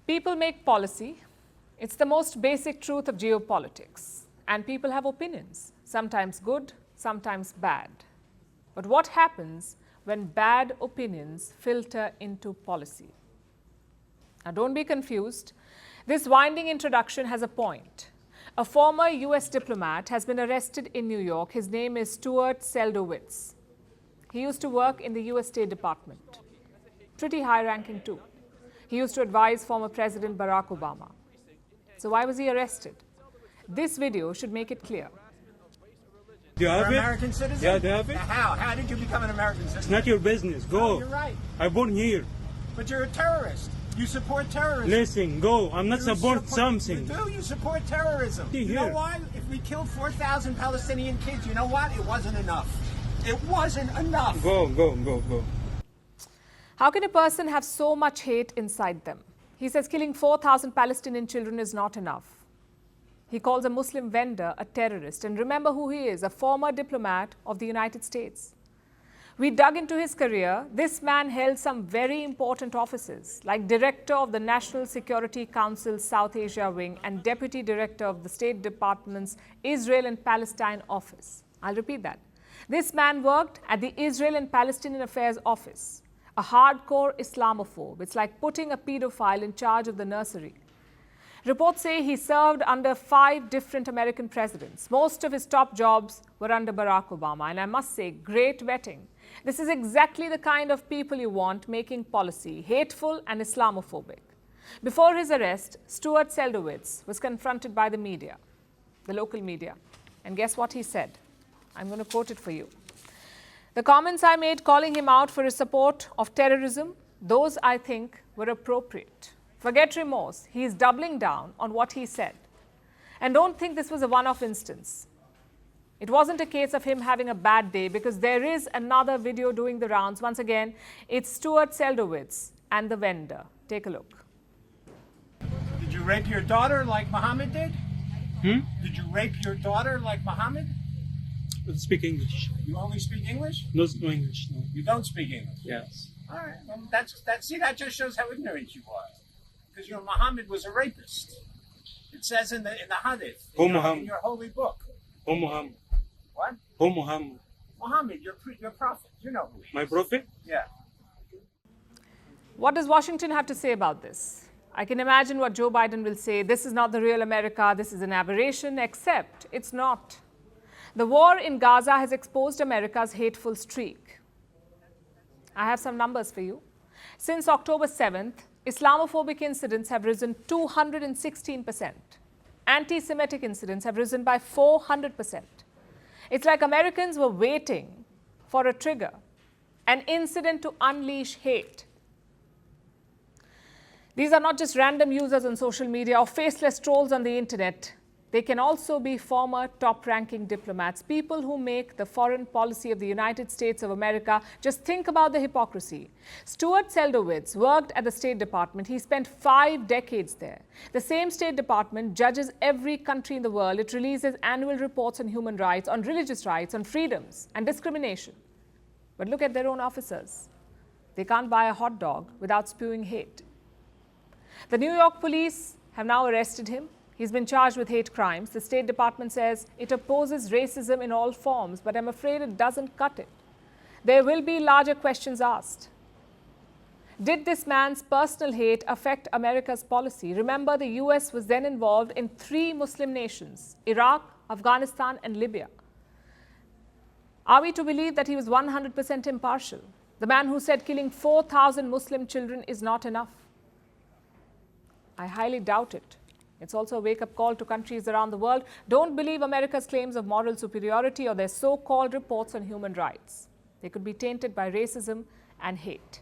People make policy. It's the most basic truth of geopolitics. And people have opinions, sometimes good, sometimes bad. But what happens when bad opinions filter into policy? Now, don't be confused. This winding introduction has a point. A former US diplomat has been arrested in New York. His name is Stuart Seldowitz. He used to work in the US State Department. Pretty high-ranking too. He used to advise former President Barack Obama. So why was he arrested? This video should make it clear. Do you have You're it? an American citizen? Yeah, do you have it? How? How did you become an American citizen? It's not your business. Go. Oh, you're right. I'm born here. But you're a terrorist. You support terrorism. Listen, go. I'm not support something. You do. You support terrorism. See You know here. why? If we killed 4,000 Palestinian kids, you know what? It wasn't enough. It wasn't enough. Go, go, go, go. How can a person have so much hate inside them? He says killing 4,000 Palestinian children is not enough. He calls a Muslim vendor a terrorist. And remember who he is, a former diplomat of the United States. We dug into his career. This man held some very important offices, like Director of the National Security Council's South Asia Wing and Deputy Director of the State Department's Israel and Palestine Office. I'll repeat that. This man worked at the Israel and Palestinian Affairs Office, a hardcore Islamophobe. It's like putting a pedophile in charge of the nursery. Reports say he served under 5 different American presidents. Most of his top jobs were under Barack Obama. And I must say, great vetting. This is exactly the kind of people you want making policy, hateful and Islamophobic. Before his arrest, Stuart Seldowitz was confronted by the media, the local media. And guess what he said? I'm going to quote it for you. The comments I made calling him out for his support of terrorism, those I think were appropriate. Forget remorse. He is doubling down on what he said. And don't think this was a one-off instance. It wasn't a case of him having a bad day, because there is another video doing the rounds. Once again, it's Stuart Seldowitz and the vendor. Take a look. Did you rape your daughter like Muhammad did? Hmm? Did you rape your daughter like Muhammad? Speak English. You only speak English? No English, no. You don't speak English? Yes. All right. Well, that just shows how ignorant you are. Because Muhammad was a rapist. It says in the Hadith, in your holy book. Oh, Muhammad. What? Oh, Muhammad. Muhammad, your prophet. You know who he is. My prophet? Yeah. What does Washington have to say about this? I can imagine what Joe Biden will say. This is not the real America. This is an aberration, except it's not. The war in Gaza has exposed America's hateful streak. I have some numbers for you. Since October 7th, Islamophobic incidents have risen 216%. Anti-Semitic incidents have risen by 400%. It's like Americans were waiting for a trigger, an incident to unleash hate. These are not just random users on social media or faceless trolls on the internet. They can also be former top-ranking diplomats, people who make the foreign policy of the United States of America. Just think about the hypocrisy. Stuart Seldowitz worked at the State Department. He spent 5 decades there. The same State Department judges every country in the world. It releases annual reports on human rights, on religious rights, on freedoms and discrimination. But look at their own officers. They can't buy a hot dog without spewing hate. The New York police have now arrested him. He's been charged with hate crimes. The State Department says it opposes racism in all forms, but I'm afraid it doesn't cut it. There will be larger questions asked. Did this man's personal hate affect America's policy? Remember, the US was then involved in 3 Muslim nations, Iraq, Afghanistan, and Libya. Are we to believe that he was 100% impartial? The man who said killing 4,000 Muslim children is not enough? I highly doubt it. It's also a wake-up call to countries around the world. Don't believe America's claims of moral superiority or their so-called reports on human rights. They could be tainted by racism and hate.